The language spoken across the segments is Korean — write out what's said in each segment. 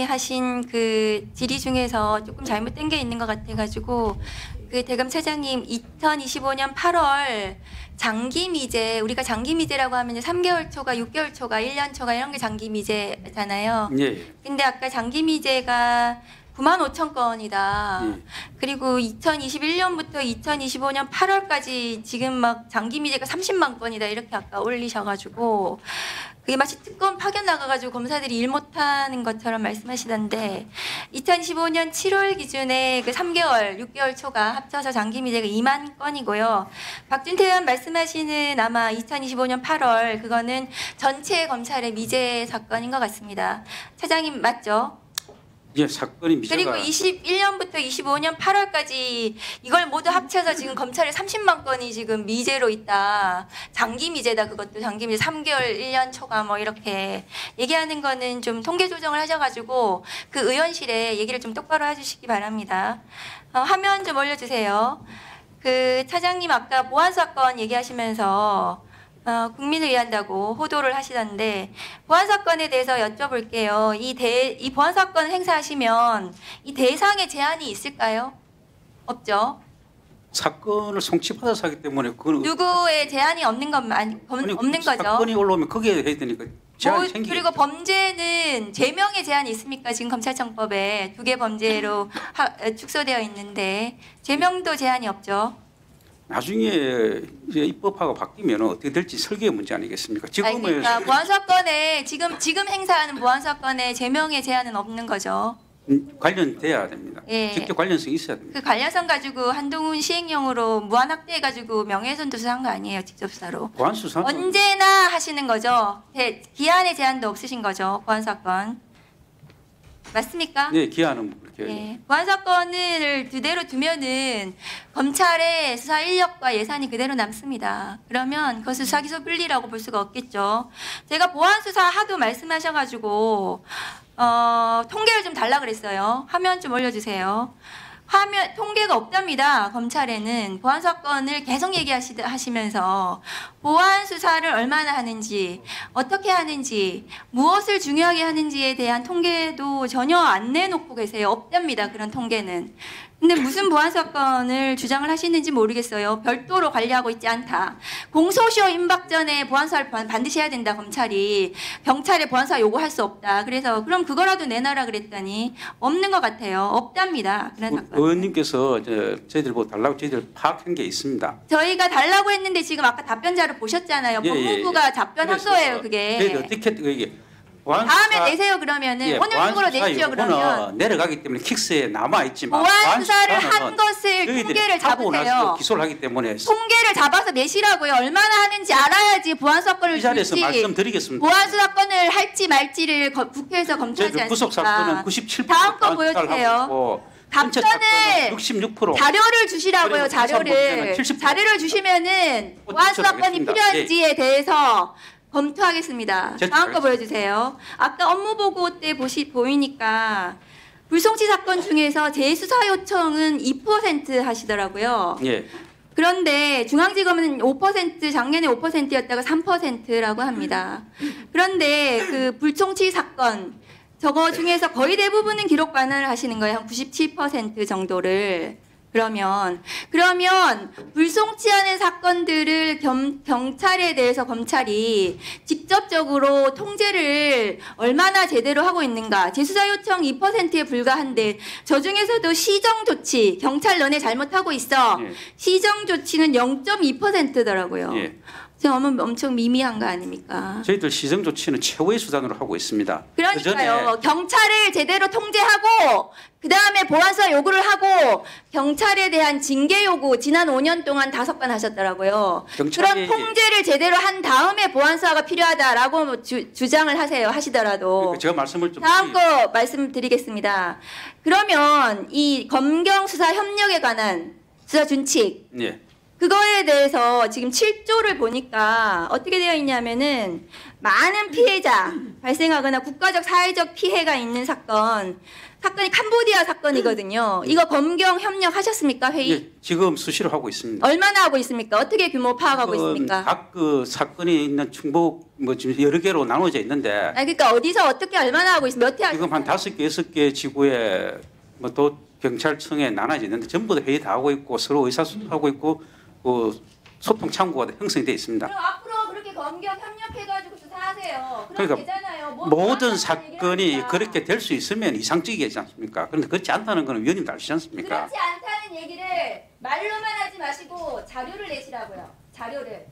하신 그 질의 중에서 조금 잘못된 게 있는 것 같아가지고 그 대검 차장님 2025년 8월 장기 미제, 우리가 장기 미제라고 하면 3개월 초과, 6개월 초과, 1년 초과 이런 게 장기 미제잖아요. 예. 근데 아까 장기 미제가 95,000건이다. 예. 그리고 2021년부터 2025년 8월까지 지금 막 장기 미제가 30만 건이다 이렇게 아까 올리셔가지고 그게 마치 특검 파견 나가가지고 검사들이 일 못하는 것처럼 말씀하시던데 2015년 7월 기준에 그 3개월, 6개월 초가 합쳐서 장기 미제가 2만 건이고요. 박준태 의원 말씀하시는 아마 2025년 8월 그거는 전체 검찰의 미제 사건인 것 같습니다. 차장님 맞죠? 예, 사건이 미제가 그리고 21년부터 25년 8월까지 이걸 모두 합쳐서 지금 검찰에 30만 건이 지금 미제로 있다. 장기 미제다. 그것도 장기 미제 3개월, 1년 초과 뭐 이렇게 얘기하는 거는 좀 통계 조정을 하셔가지고 그 의원실에 얘기를 좀 똑바로 해주시기 바랍니다. 화면 좀 올려주세요. 그 차장님 아까 보안 사건 얘기하시면서 국민을 위한다고 호도를 하시던데 보안 사건에 대해서 여쭤볼게요. 이 보안 사건 행사하시면 이 대상에 제한이 있을까요? 없죠. 사건을 송치받아서 하기 때문에 그건 누구의 제한이 없는 것만 없는 거죠. 사건이 올라오면 거기에 해야 되니까 제한이 생기죠. 그리고 범죄는 제명의 제한이 있습니까? 지금 검찰청법에 2개 범죄로 축소되어 있는데 제명도 제한이 없죠. 나중에 이제 입법화가 바뀌면 어떻게 될지 설계의 문제 아니겠습니까? 지금은 그러니까 보안 사건에 지금 행사하는 보안 사건에 제명의 제한은 없는 거죠. 관련돼야 됩니다. 예. 직접 관련성이 있어야 됩니다. 그 관련성 가지고 한동훈 시행령으로 무한 확대해가지고 명예훼손 조사한 거 아니에요? 직접 수사로. 보안 수사 언제나 하시는 거죠. 기한의 제한도 없으신 거죠. 보안 사건. 맞습니까? 네, 기한은 그렇게. 네. 보안 사건을 그대로 두면은 검찰의 수사 인력과 예산이 그대로 남습니다. 그러면 그것을 수사기소 분리라고 볼 수가 없겠죠. 제가 보안 수사 하도 말씀하셔가지고 통계를 좀 달라 그랬어요. 화면 좀 올려주세요. 화면 통계가 없답니다. 검찰에는 보안 사건을 계속 얘기하시면서 보안 수사를 얼마나 하는지, 어떻게 하는지, 무엇을 중요하게 하는지에 대한 통계도 전혀 안 내놓고 계세요. 없답니다. 그런 통계는. 근데 무슨 보안 사건을 주장을 하시는지 모르겠어요. 별도로 관리하고 있지 않다. 공소시효 임박 전에 보안 수사를 반드시 해야 된다. 검찰이 경찰에 보안 수사 요구할 수 없다. 그래서 그럼 그거라도 내놔라 그랬더니 없는 것 같아요. 없답니다. 그런 사건. 의원님께서 저희들 뭐 달라고 저희들 파악한 게 있습니다. 저희가 달라고 했는데 지금 아까 답변자를 보셨잖아요. 예, 법무부가 답변한 거예요. 그게. 저희들 어떻게 이게 다음에 내세요. 그러면은 오늘 중으로 내십시오. 그러면 내려가기 때문에 킥스에 남아 있지만 보안 수사를 한 것을 통계를 잡으세요. 기소를 하기 때문에 통계를 잡아서 내시라고요. 얼마나 하는지 알아야지 보안 사건을 이 자리에서 줄지 말씀드리겠습니다. 보안 사건을 할지 말지를 국회에서 검토하지 저희들 구속 사건은 않습니까? 97% 다음 거 보여주세요. 답변을 66% 자료를 주시라고요. 그리고 자료를 70%. 자료를 주시면은 보안 사건이 하겠습니다. 필요한지에 대해서 검토하겠습니다. 다음 거 알겠습니다. 보여주세요. 아까 업무 보고 때 보이니까 불송치 사건 중에서 재수사 요청은 2% 하시더라고요. 예. 그런데 중앙지검은 5% 작년에 5%였다가 3%라고 합니다. 그런데 그 불송치 사건 저거 중에서 거의 대부분은 기록 반환을 하시는 거예요. 한 97% 정도를. 그러면 불송치하는 사건들을 경찰에 대해서 검찰이 직접적으로 통제를 얼마나 제대로 하고 있는가. 재수사 요청 2%에 불과한데 저 중에서도 시정 조치 경찰 너네 잘못하고 있어. 예. 시정 조치는 0.2%더라고요. 예. 지금 엄청 미미한 거 아닙니까? 저희들 시정 조치는 최후의 수단으로 하고 있습니다. 그러니까요. 경찰을 제대로 통제하고 그 다음에 보안수사 요구를 하고 경찰에 대한 징계 요구 지난 5년 동안 5번 하셨더라고요. 그런 통제를 제대로 한 다음에 보안수사가 필요하다라고 주장을 하시더라도 제가 말씀을 좀 다음 거 말씀드리겠습니다. 그러면 이 검경 수사 협력에 관한 수사 준칙 예. 그거에 대해서 지금 7조를 보니까 어떻게 되어 있냐면은 많은 피해자 발생하거나 국가적 사회적 피해가 있는 사건이 캄보디아 사건이거든요. 이거 검경 협력하셨습니까, 회의? 예, 지금 수시로 하고 있습니다. 얼마나 하고 있습니까? 어떻게 규모 파악하고 있습니까? 각 그 사건이 있는 충북 뭐 지금 여러 개로 나눠져 있는데 아니, 그러니까 어디서 어떻게 얼마나 하고 있습니까? 몇 회 지금 한 5개, 6개 지구에 뭐 또 경찰청에 나눠져 있는데 전부 다 회의 다 하고 있고 서로 의사소통하고 있고 그 소통 창구가 형성이 돼 있습니다. 그럼 앞으로 그렇게 검경 협력해가지고 수사하세요. 그럼 그러니까 되잖아요. 뭐 모든 정확한 사건이 얘기를 합니다. 그렇게 될 수 있으면 이상적이지 않습니까? 그런데 그렇지 않다는 것은 위원님도 아시지 않습니까? 그렇지 않다는 얘기를 말로만 하지 마시고 자료를 내시라고요. 자료를.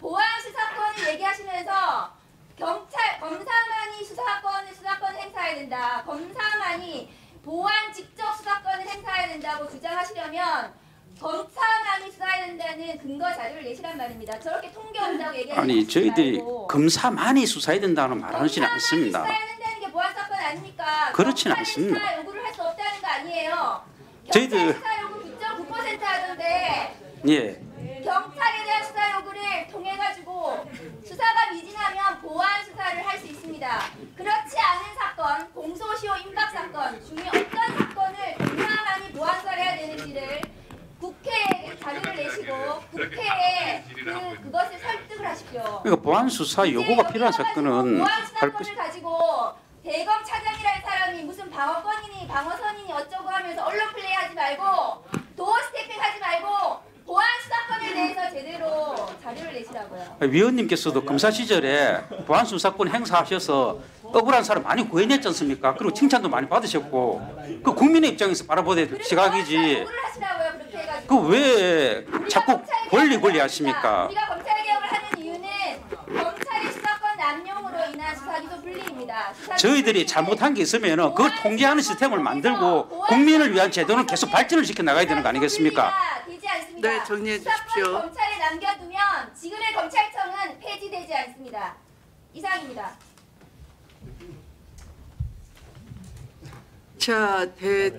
보안 수사권을 얘기하시면서 검사만이 수사권을 행사해야 된다. 검사만이 보안 직접 수사권을 행사해야 된다고 주장하시려면 검사만이 수사해야 된다는 근거 자료를 내시란 말입니다. 저렇게 통계 온다고 얘기하지 아니 저희들이 말고. 검사만이 수사해야 된다는 말하지는 않습니다. 수사해야 된다는 게 보안 사건 아닙니까? 그렇지는 경찰이 않습니다. 수사 요구를 할 수 없다는 거 아니에요. 저희들- 경찰 수사 요구 9.9% 하던데 예, 경찰에 대한 수사 요구를 통해 가지고 수사가 미진하면 보안 수사를 할 수 있습니다. 그렇지 않은 사건, 공소시효 임박 사건 중에 어떤 사건을 검사만이 보안 수사를 해야 되는지를 국회에 자료를 내시고 국회에 그것을 설득을 하십시오. 그러니까 보안 수사 요구가 필요한 사건은 보안 할 것. 수사권을 가지고 대검 차장이라는 사람이 무슨 방어권이니 방어선이니 어쩌고 하면서 언론 플레이하지 말고 도어 스태핑 하지 말고 보안 수사권에 대해서 제대로 자료를 내시라고요. 위원님께서도 검사 시절에 보안 수사권 행사하셔서 억울한 사람 많이 구해냈지 않습니까? 그리고 칭찬도 많이 받으셨고 그 국민의 입장에서 바라보는 그래서 시각이지. 요구를 하시라고요. 그렇게 해가지고. 그 왜 자꾸 검찰 권리 개혁을 하십니까? 우리가 검찰 개혁을 하는 이유는 검찰의 수사권 남용으로 인한 수사기소 분리입니다. 저희들이 잘못한 게 있으면 그 통제하는 시스템을 만들고 국민을 위한 제도는 계속 발전을 시켜 나가야 되는 거 아니겠습니까? 되지 않습니다. 네, 정리해 주십시오. 수사권을 검찰에 남겨두면 지금의 검찰청은 폐지되지 않습니다. 이상입니다. 자, 대책